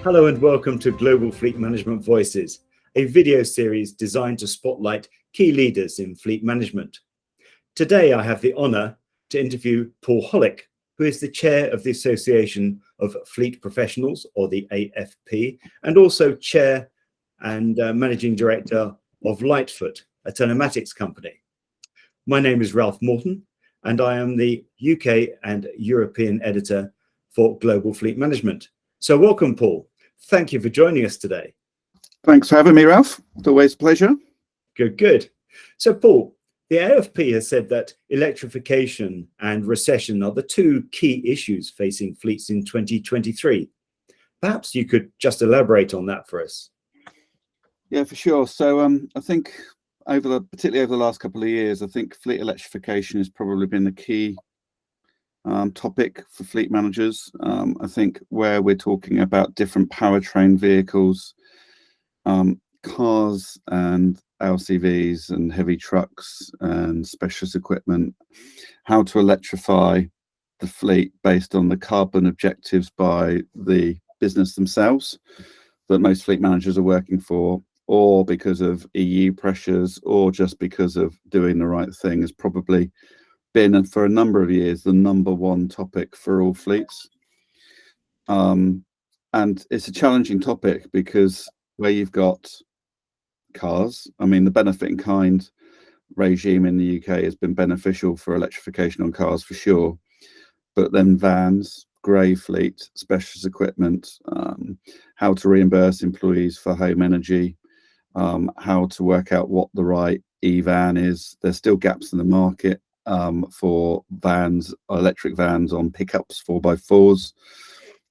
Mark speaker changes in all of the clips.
Speaker 1: Hello and welcome to Global Fleet Management Voices, a video series designed to spotlight key leaders in fleet management. Today, I have the honour to interview Paul Hollick, who is the chair of the Association of Fleet Professionals, or the AFP, and also chair and managing director of Lightfoot, a telematics company. My name is Ralph Morton, and I am the UK and European editor for Global Fleet Management. So welcome, Paul. Thank you for joining us today.
Speaker 2: Thanks for having me, Ralph. It's always a pleasure.
Speaker 1: Good. So, Paul, the AFP has said that electrification and recession are the two key issues facing fleets in 2023. Perhaps you could just elaborate on that for us.
Speaker 2: Yeah, for sure. So I think particularly over the last couple of years, I think fleet electrification has probably been the key topic for fleet managers. I think where we're talking about different powertrain vehicles, cars and LCVs and heavy trucks and specialist equipment, how to electrify the fleet based on the carbon objectives by the business themselves that most fleet managers are working for, or because of EU pressures, or just because of doing the right thing, has probably been, and for a number of years, the number one topic for all fleets. And it's a challenging topic because where you've got cars, I mean, the benefit in kind regime in the UK has been beneficial for electrification on cars for sure, but then vans, grey fleet, specialist equipment, how to reimburse employees for home energy, how to work out what the right e-van is. There's still gaps in the market for vans, electric vans on pickups, 4x4s.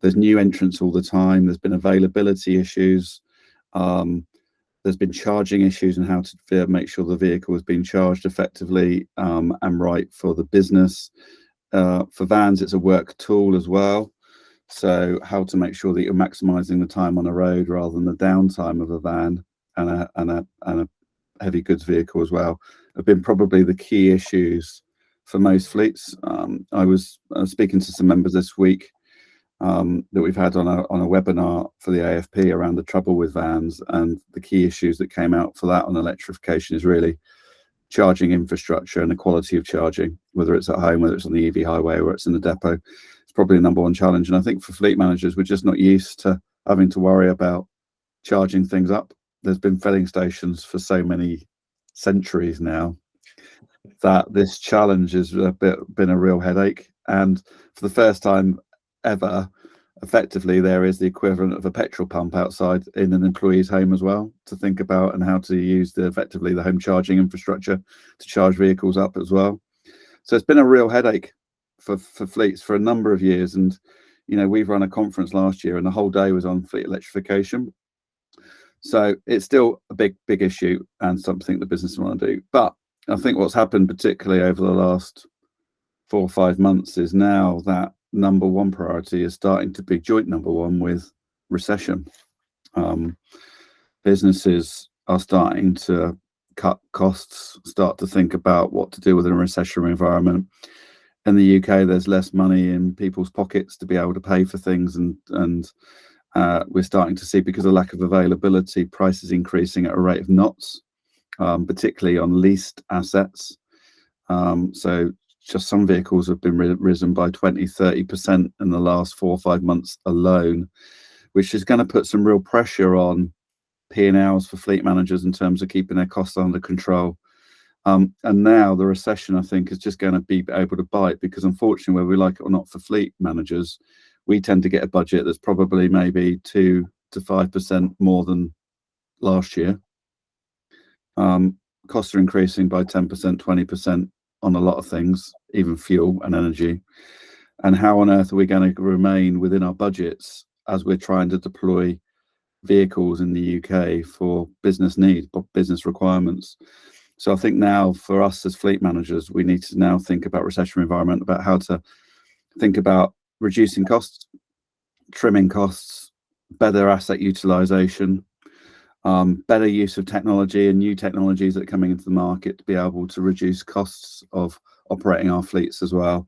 Speaker 2: There's new entrants all the time. There's been availability issues. There's been charging issues and how to make sure the vehicle is being charged effectively and right for the business. For vans, it's a work tool as well. So how to make sure that you're maximising the time on a road rather than the downtime of a van and a heavy goods vehicle as well, have been probably the key issues for most fleets. I was speaking to some members this week that we've had on a webinar for the AFP around the trouble with vans, and the key issues that came out for that on electrification is really charging infrastructure and the quality of charging, whether it's at home, whether it's on the EV highway, or it's in the depot. It's probably the number one challenge. And I think for fleet managers, we're just not used to having to worry about charging things up. There's been filling stations for so many centuries now that this challenge has been a real headache. And for the first time ever, effectively, there is the equivalent of a petrol pump outside in an employee's home as well to think about, and how to use effectively the home charging infrastructure to charge vehicles up as well. So it's been a real headache for fleets for a number of years. And we've run a conference last year and the whole day was on fleet electrification. So it's still a big issue and something the business want to do. But I think what's happened, particularly over the last 4 or 5 months, is now that number one priority is starting to be joint number one with recession. Businesses are starting to cut costs, start to think about what to do within a recessionary environment. In the UK, there's less money in people's pockets to be able to pay for things, and we're starting to see, because of lack of availability, prices increasing at a rate of knots, particularly on leased assets. So just some vehicles have been risen by 20-30% in the last 4 or 5 months alone, which is going to put some real pressure on P&Ls for fleet managers in terms of keeping their costs under control. And now the recession, I think, is just going to be able to bite, because unfortunately, whether we like it or not, for fleet managers, we tend to get a budget that's probably maybe 2 to 5% more than last year. Costs are increasing by 10%, 20% on a lot of things, even fuel and energy. And how on earth are we going to remain within our budgets as we're trying to deploy vehicles in the UK for business needs, business requirements? So I think now for us as fleet managers, we need to now think about recessionary environment, about how to think about reducing costs, trimming costs, better asset utilization, better use of technology and new technologies that are coming into the market to be able to reduce costs of operating our fleets as well.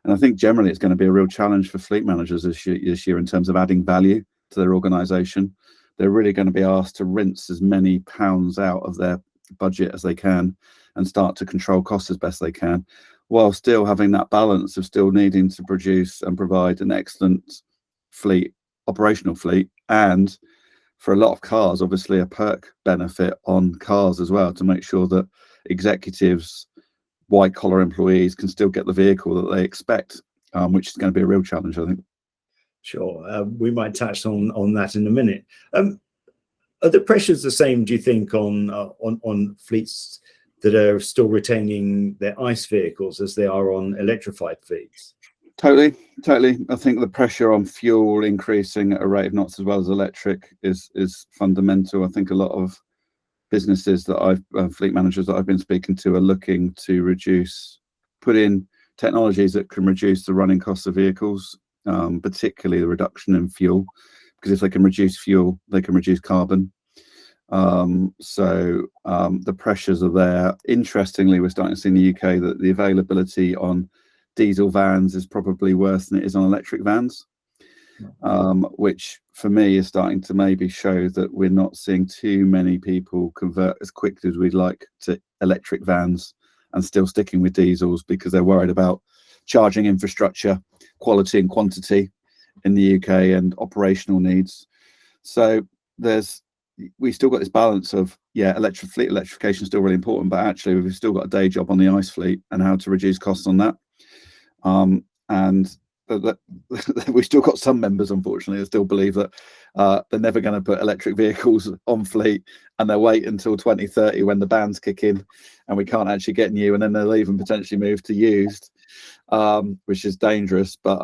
Speaker 2: And I think generally it's going to be a real challenge for fleet managers this year in terms of adding value to their organisation. They're really going to be asked to rinse as many pounds out of their budget as they can and start to control costs as best they can, while still having that balance of still needing to produce and provide an excellent fleet, operational fleet, and for a lot of cars, obviously a perk benefit on cars as well, to make sure that executives, white collar employees can still get the vehicle that they expect, which is going to be a real challenge, I think.
Speaker 1: Sure, we might touch on that in a minute. Are the pressures the same, do you think, on fleets that are still retaining their ICE vehicles as they are on electrified fleets?
Speaker 2: Totally. I think the pressure on fuel increasing at a rate of knots as well as electric is fundamental. I think a lot of businesses that fleet managers that I've been speaking to are looking to put in technologies that can reduce the running costs of vehicles, particularly the reduction in fuel, because if they can reduce fuel, they can reduce carbon. The pressures are there. Interestingly, we're starting to see in the UK that the availability on diesel vans is probably worse than it is on electric vans, which for me is starting to maybe show that we're not seeing too many people convert as quickly as we'd like to electric vans and still sticking with diesels because they're worried about charging infrastructure, quality and quantity in the UK, and operational needs. So we still got this balance of, fleet electrification is still really important, but actually we've still got a day job on the ICE fleet and how to reduce costs on that. We've still got some members, unfortunately, that still believe that they're never going to put electric vehicles on fleet, and they'll wait until 2030 when the bans kick in and we can't actually get new, and then they'll even potentially move to used, which is dangerous. But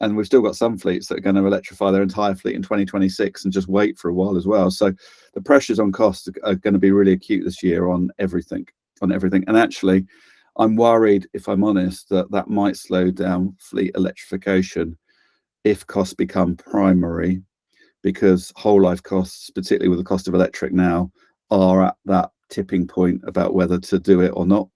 Speaker 2: and we've still got some fleets that are going to electrify their entire fleet in 2026 and just wait for a while as well. So the pressures on costs are going to be really acute this year on everything. And actually, I'm worried, if I'm honest, that might slow down fleet electrification if costs become primary, because whole life costs, particularly with the cost of electric now, are at that tipping point about whether to do it or not.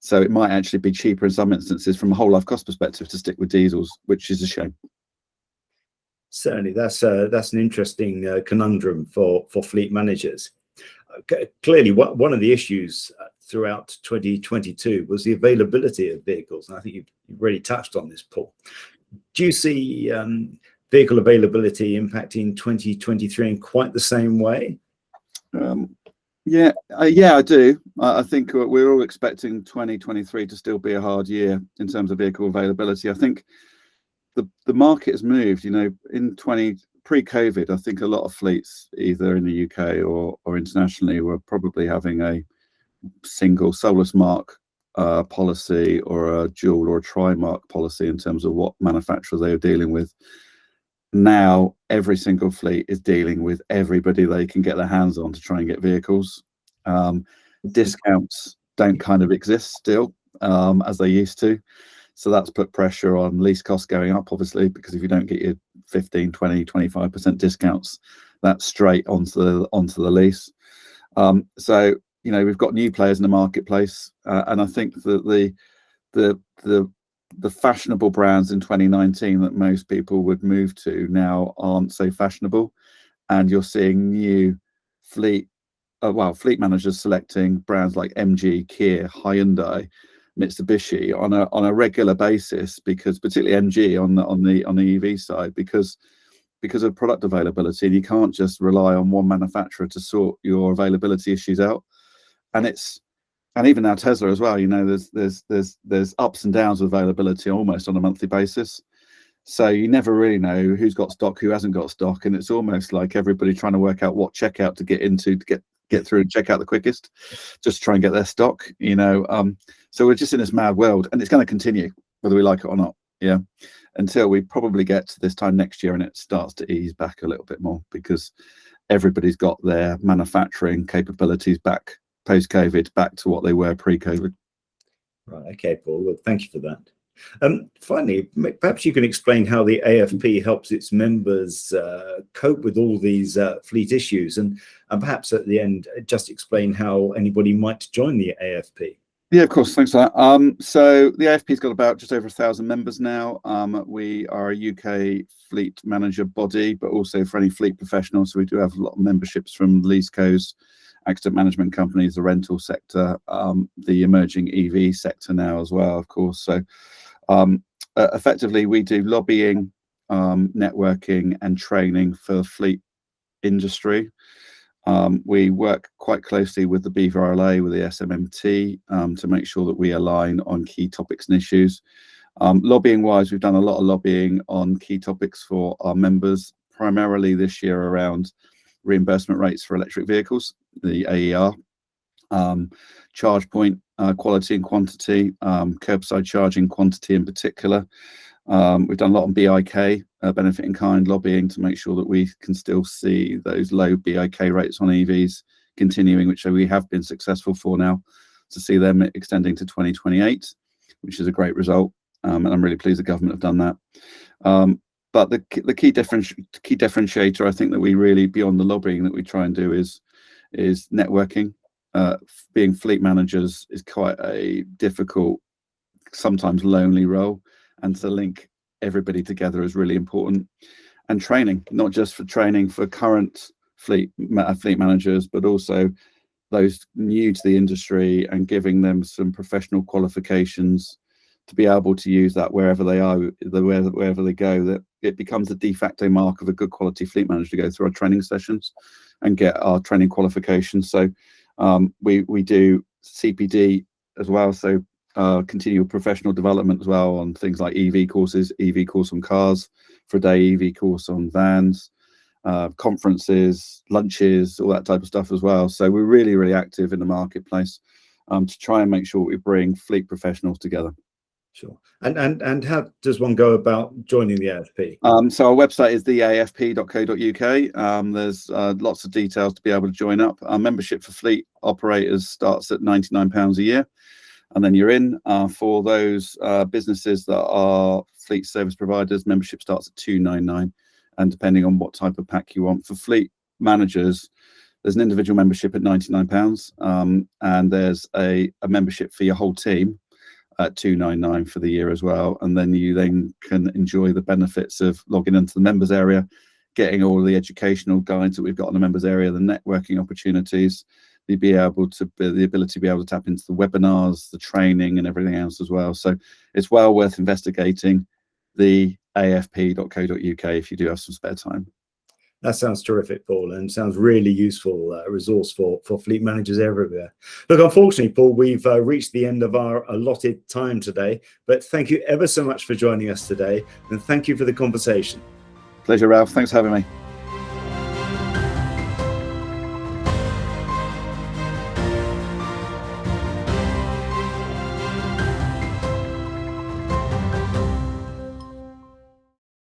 Speaker 2: So it might actually be cheaper in some instances from a whole life cost perspective to stick with diesels, which is a shame.
Speaker 1: Certainly, that's an interesting conundrum for fleet managers. Clearly, one of the issues throughout 2022 was the availability of vehicles, and I think you've really touched on this, Paul. Do you see vehicle availability impacting 2023 in quite the same way?
Speaker 2: Yeah, I do. I think we're all expecting 2023 to still be a hard year in terms of vehicle availability. I think the market has moved. In pre-COVID, I think a lot of fleets, either in the UK or internationally, were probably having a single solus mark policy or a dual or a tri-mark policy in terms of what manufacturers they are dealing with. Now every single fleet is dealing with everybody they can get their hands on to try and get vehicles. Discounts don't kind of exist still as they used to. So that's put pressure on lease costs going up, obviously, because if you don't get your 15, 20, 25% discounts, that's straight onto the lease. So, we've got new players in the marketplace. And I think that the fashionable brands in 2019 that most people would move to now aren't so fashionable. And you're seeing new fleet managers selecting brands like MG, Kia, Hyundai, Mitsubishi on a regular basis, because particularly MG on the EV side, because of product availability, and you can't just rely on one manufacturer to sort your availability issues out. And even now Tesla as well, there's ups and downs with availability almost on a monthly basis. So you never really know who's got stock, who hasn't got stock, and it's almost like everybody trying to work out what checkout to get into to get through and check out the quickest, just try and get their stock. So we're just in this mad world, and it's going to continue whether we like it or not. Yeah, until we probably get to this time next year and it starts to ease back a little bit more, because everybody's got their manufacturing capabilities back post-COVID back to what they were pre-COVID.
Speaker 1: Right. Okay, Paul. Well, thank you for that. Finally, perhaps you can explain how the AFP helps its members cope with all these fleet issues, and perhaps at the end, just explain how anybody might join the AFP.
Speaker 2: Yeah, of course. Thanks for that. So the AFP's got about just over 1,000 members now. We are a UK fleet manager body, but also for any fleet professionals. So we do have a lot of memberships from lease cos, accident management companies, the rental sector, the emerging EV sector now as well, of course. So effectively, we do lobbying, networking, and training for the fleet industry. We work quite closely with the BVRLA, with the SMMT, to make sure that we align on key topics and issues. Lobbying wise, we've done a lot of lobbying on key topics for our members, primarily this year around reimbursement rates for electric vehicles, the AER, charge point quality and quantity, curbside charging quantity in particular. We've done a lot on BIK, benefit in kind lobbying, to make sure that we can still see those low BIK rates on EVs continuing, which we have been successful for now, to see them extending to 2028, which is a great result. And I'm really pleased the government have done that. But the key differentiator, I think, that we really, beyond the lobbying that we try and do, is networking. Being fleet managers is quite a difficult, sometimes lonely role, and to link everybody together is really important. And training, not just for training for current fleet managers, but also those new to the industry, and giving them some professional qualifications to be able to use that wherever they are, wherever they go, that it becomes a de facto mark of a good quality fleet manager to go through our training sessions and get our training qualifications. So we do CPD as well, so continual professional development as well, on things like EV courses, EV course on cars for a day, EV course on vans, conferences, lunches, all that type of stuff as well. So we're really, really active in the marketplace to try and make sure we bring fleet professionals together.
Speaker 1: Sure. And how does one go about joining the AFP?
Speaker 2: So our website is theafp.co.uk. There's lots of details to be able to join up. Our membership for fleet operators starts at £99 a year, and then you're in. For those businesses that are fleet service providers, membership starts at £299, and depending on what type of pack you want. For fleet managers, there's an individual membership at £99, and there's a membership for your whole team at £299 for the year as well. And then you can enjoy the benefits of logging into the members area, getting all the educational guides that we've got in the members area, the networking opportunities, the ability to be able to tap into the webinars, the training, and everything else as well. So it's well worth investigating the afp.co.uk if you do have some spare time.
Speaker 1: That sounds terrific, Paul, and sounds really useful resource for fleet managers everywhere. Look, unfortunately, Paul, we've reached the end of our allotted time today, but thank you ever so much for joining us today, and thank you for the conversation.
Speaker 2: Pleasure, Ralph. Thanks for having me.